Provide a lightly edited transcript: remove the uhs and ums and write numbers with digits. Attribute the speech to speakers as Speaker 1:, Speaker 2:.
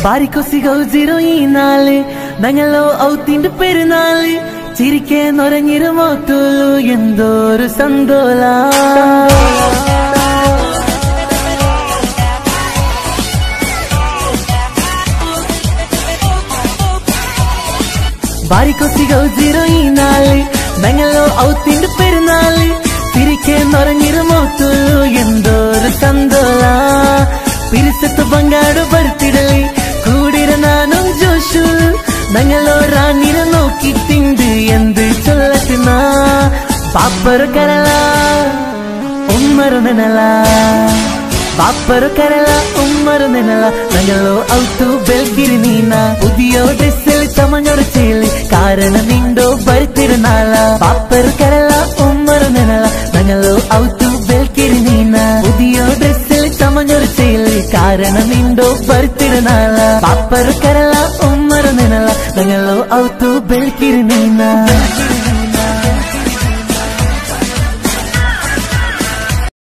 Speaker 1: ബാരിക്കൊസിഗൗസിരോ ഈ നാള് ഞങ്ങളോ ഔത്തിന്റെ പെരുന്നാള് ചിരിക്കെ നൊരഞ്ഞിരുമോത്തുള്ളൂ എന്തോരു സന്തോല ബാരിക്കൊസിഗൗസിരോ ഈ നാള് ഞങ്ങളോ ഔത്തിന്റെ പെരുന്നാള് ചിരിക്കെ നൊരഞ്ഞിരുമോത്തുള്ളൂ എന്തോരു സന്തോല പിരിസത്ത് പങ്കാട് ಬರ್ತಿಡಲಿ കൂടിര നാനും ജോഷു ഞങ്ങളോ റാണിനെ നോക്കിട്ടുണ്ട് എന്ത് ചൊല്ലത്തിന പാപ്പರು ಕರಲ ഉമ്മರು ನೆನല പാപ്പರು ಕರಲ ഉമ്മರು ನೆನല ഞങ്ങളോ ഔത്തു ಬೆಲ್ಕಿರಿ ನೀന പുതിയോ ഡ്രസ്സിൽ ചമഞ്ഞൊരു ചേലി കാരണം നിണ്ടോ ಬರ್ತಿരുന്നാള പാപ്പರು ಕರಲ ഉമ്മರು ನೆನല ഞങ്ങളോ ഔത്തു ಬೆಲ್ಕಿರಿ ನೀന പുതിയോ ഡ്രസ്സിൽ ചമഞ്ഞൊരു ചേലി കാരണം നിണ്ടോ ಬರ್ತಿരുന്നാള പാപ്പರು ಕರಲ ഉമ്മರು ನೆನല ഞങ്ങളോ ഔത്തു ಬೆಲ್ಕಿರಿ ನೀന